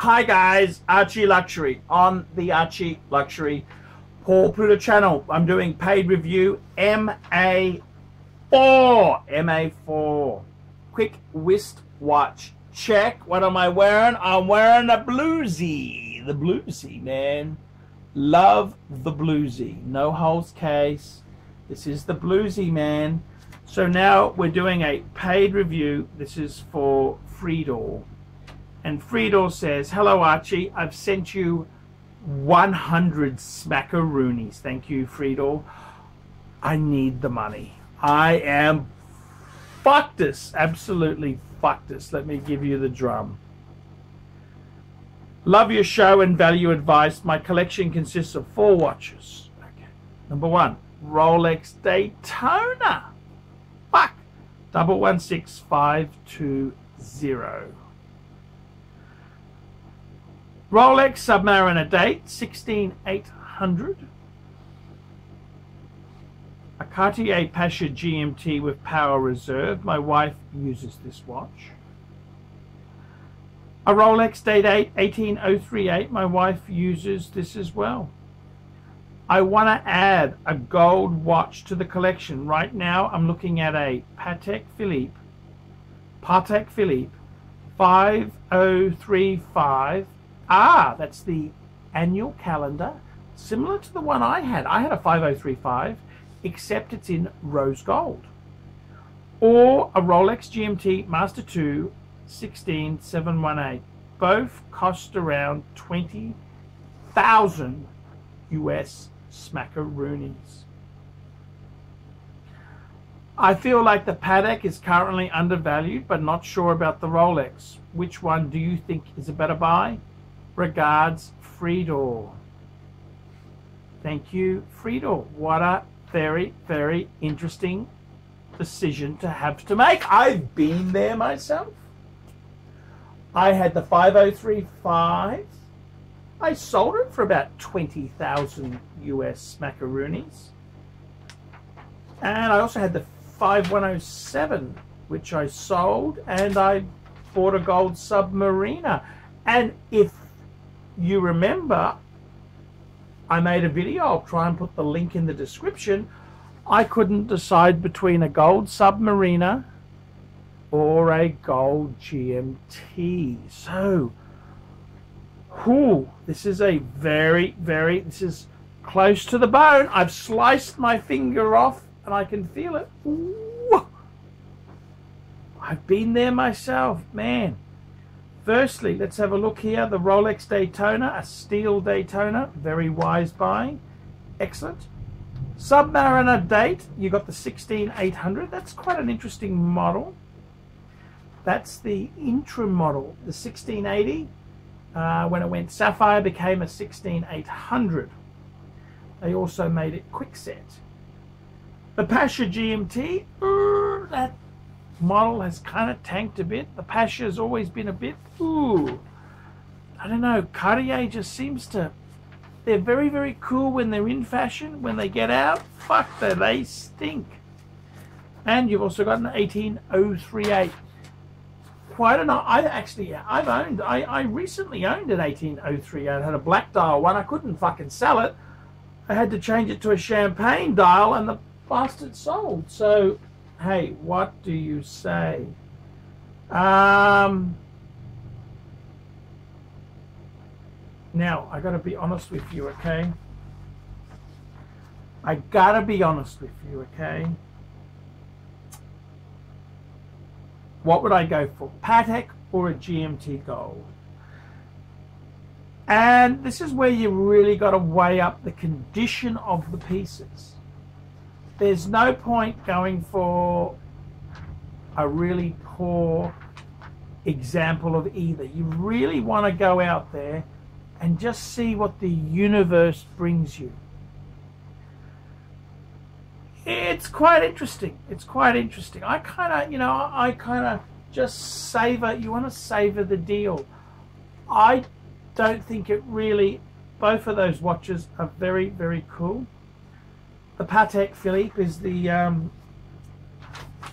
Hi guys, Archie Luxury on the Archie Luxury Pluta channel. I'm doing paid review MA4. MA4. Quick wrist watch. Check. What am I wearing? I'm wearing a bluesy. The bluesy, man. Love the bluesy. No holes case. This is the bluesy, man. So now we're doing a paid review. This is for Friedel. And Friedel says, hello Archie, I've sent you 100 smackaroonies. Thank you, Friedel. I need the money. I am fuck this. Absolutely fuck this. Let me give you the drum. Love your show and value advice. My collection consists of 4 watches. Okay. Number 1, Rolex Daytona. Fuck. 116520. Rolex Submariner date 16800. A Cartier Pasha GMT with power reserve. My wife uses this watch. A Rolex date 18038. My wife uses this as well. I want to add a gold watch to the collection. Right now I'm looking at a Patek Philippe 5035. That's the annual calendar, similar to the one I had. I had a 5035, except it's in rose gold. Or a Rolex GMT Master 2 16718. Both cost around 20,000 US smackaroonies. I feel like the Patek is currently undervalued, but not sure about the Rolex. Which one do you think is a better buy? Regards, Friedel. Thank you, Friedel. What a very, very interesting decision to have to make. I've been there myself. I had the 5035. I sold it for about 20,000 US smackaroonies. And I also had the 5107, which I sold, and I bought a gold Submariner. And if you remember, I made a video, I'll try and put the link in the description. I couldn't decide between a gold Submariner or a gold GMT. So, this is a this is close to the bone. I've sliced my finger off and I can feel it. Ooh. I've been there myself, man. Firstly, let's have a look here. The Rolex Daytona, a steel Daytona, very wise buying. Excellent. Submariner date, you got the 16800. That's quite an interesting model. That's the Intra model. The 1680, when it went sapphire, became a 16800. They also made it quickset. The Pasha GMT, that model has kind of tanked a bit. The Pasha has always been a bit, I don't know, Cartier just seems to, they're very, very cool when they're in fashion. When they get out, fuck, they stink. And you've also got an 18038. Quite an, I recently owned an 18038. I had a black dial one. I couldn't fucking sell it. I had to change it to a champagne dial and the bastard sold. So, hey, what do you say? Now, I gotta be honest with you, okay? I gotta be honest with you, okay? What would I go for? Patek or a GMT Gold? And this is where you really got to weigh up the condition of the pieces. There's no point going for a really poor example of either. You really want to go out there and just see what the universe brings you. It's quite interesting. It's quite interesting. I kind of just savor, you want to savor the deal. I don't think it really, both of those watches are very, very cool. The Patek Philippe is the,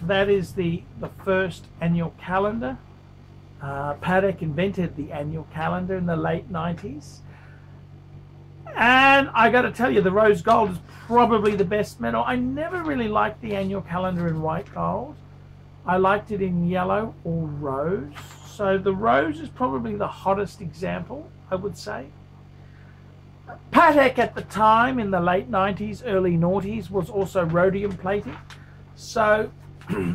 that is the first annual calendar. Patek invented the annual calendar in the late 90s. And I got to tell you, the rose gold is probably the best metal. I never really liked the annual calendar in white gold. I liked it in yellow or rose. So the rose is probably the hottest example, I would say. Patek at the time, in the late 90s, early noughties, was also rhodium plating. So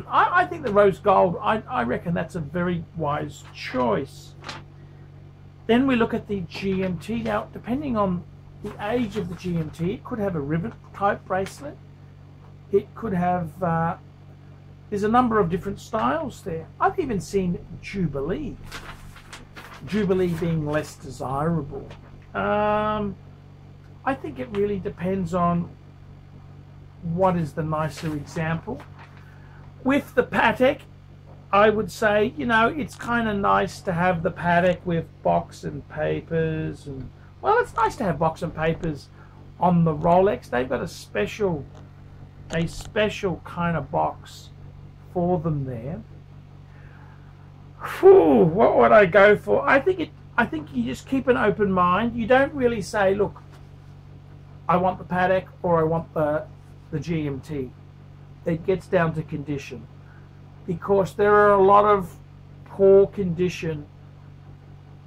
I think the rose gold, I reckon that's a very wise choice. Then we look at the GMT. Now, depending on the age of the GMT, it could have a rivet type bracelet. It could have, there's a number of different styles there. I've even seen Jubilee. Jubilee being less desirable. I think it really depends on what is the nicer example. With the Patek, I would say, you know, it's kind of nice to have the Patek with box and papers. And well, it's nice to have box and papers on the Rolex. They've got a special kind of box for them there. Whew, what would I go for? I think you just keep an open mind. You don't really say, look, I want the Patek or I want the GMT. It gets down to condition, because there are a lot of poor condition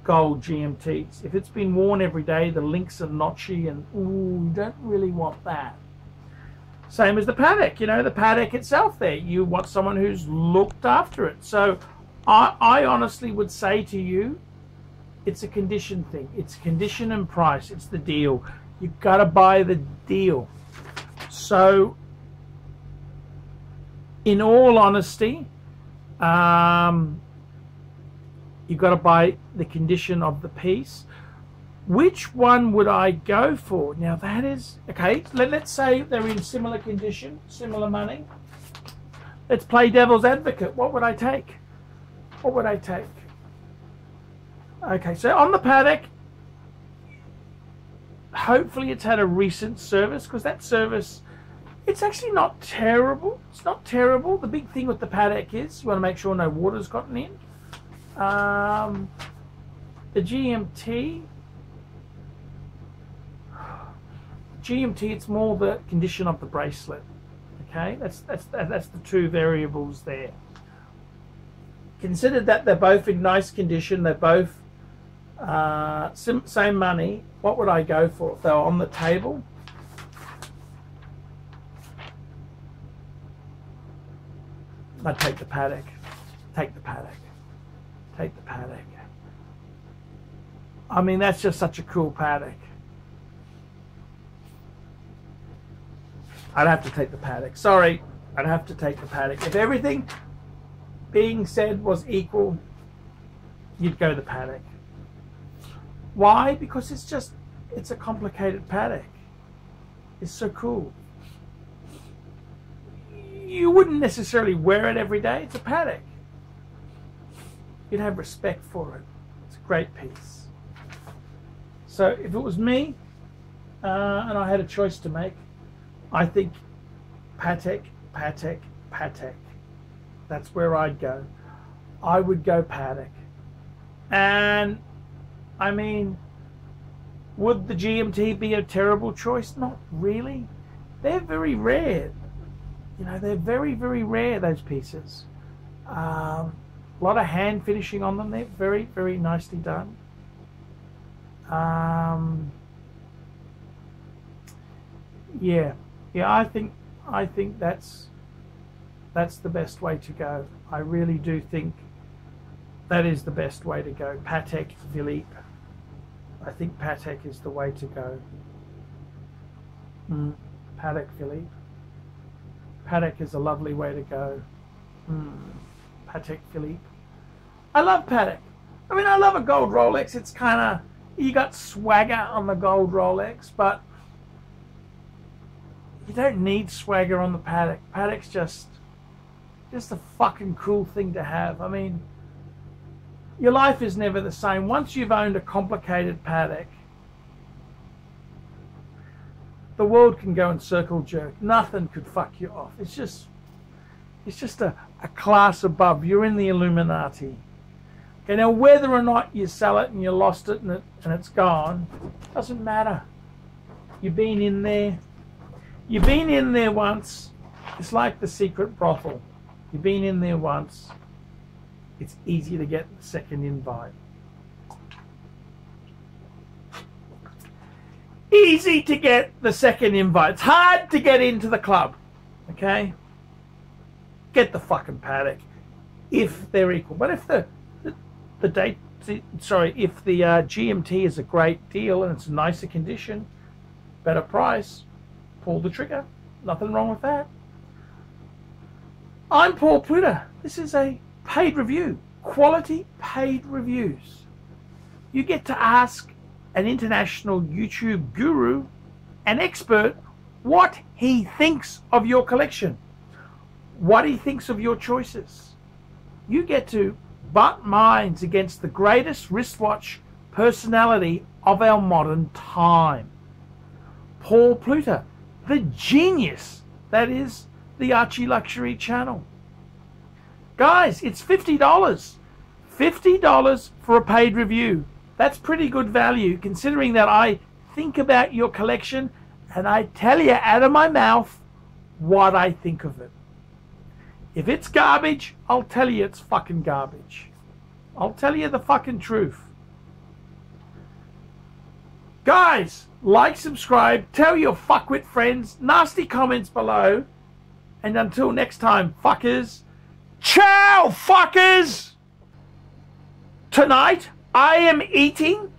gold GMTs. If it's been worn every day, the links are notchy, and ooh, you don't really want that. Same as the Patek, you know, the Patek itself there. You want someone who's looked after it. So I honestly would say to you, it's a condition thing. It's condition and price. It's the deal. You've got to buy the deal. So, in all honesty, you've got to buy the condition of the piece. Which one would I go for? Now that is, okay, let's say they're in similar condition, similar money. Let's play devil's advocate. What would I take? What would I take? Okay, so on the Patek, hopefully it's had a recent service, because that service, it's actually not terrible. It's not terrible. The big thing with the Patek is you want to make sure no water's gotten in. The GMT, it's more the condition of the bracelet. Okay, that's the two variables there. Consider that they're both in nice condition. They're both same money. What would I go for if they were on the table? I'd take the Patek. Take the Patek. Take the Patek. I mean, that's just such a cool Patek. I'd have to take the Patek. Sorry, I'd have to take the Patek. If everything being said was equal, you'd go the Patek. Why? Because it's a complicated Patek. It's so cool. You wouldn't necessarily wear it every day. It's a Patek. You'd have respect for it. It's a great piece. So if it was me and I had a choice to make, I think Patek, Patek, Patek. That's where I'd go. I would go Patek. And I mean, would the GMT be a terrible choice? Not really. They're very rare. You know, they're very, very rare, those pieces. A lot of hand finishing on them. They're very, very nicely done. Yeah, I think that's the best way to go. I really do think that is the best way to go. Patek Philippe. I think Patek is the way to go. Patek Philippe. Patek is a lovely way to go. Patek Philippe. I love Patek. I mean, I love a gold Rolex. It's kind of, you got swagger on the gold Rolex, but you don't need swagger on the Patek. Patek's just a fucking cool thing to have. I mean, your life is never the same. Once you've owned a complicated Patek, the world can go in circle jerk. Nothing could fuck you off. It's just a class above. You're in the Illuminati. Okay, now whether or not you sell it and you lost it and it's gone, doesn't matter. You've been in there. You've been in there once. It's like the secret brothel. You've been in there once. It's easy to get the second invite. Easy to get the second invite. It's hard to get into the club. Okay? Get the fucking Patek if they're equal. But if the GMT is a great deal and it's a nicer condition, better price, pull the trigger. Nothing wrong with that. I'm Paul Pluta. This is a paid review. Quality paid reviews. You get to ask an international YouTube guru, an expert, what he thinks of your collection, what he thinks of your choices. You get to butt minds against the greatest wristwatch personality of our modern time. Paul Pluta, the genius that is the ArchieLuxury channel. Guys, it's $50. $50 for a paid review. That's pretty good value considering that I think about your collection and I tell you out of my mouth what I think of it. If it's garbage, I'll tell you it's fucking garbage. I'll tell you the fucking truth. Guys, like, subscribe, tell your fuckwit friends, nasty comments below, and until next time, fuckers, ciao, fuckers! Tonight, I am eating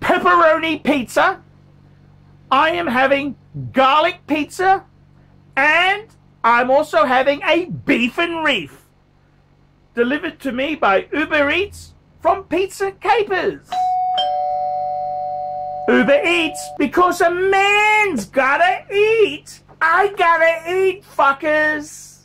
pepperoni pizza, I am having garlic pizza, and I'm also having a beef and reef delivered to me by Uber Eats from Pizza Capers. Uber Eats, because a man's gotta eat. I gotta eat, fuckers.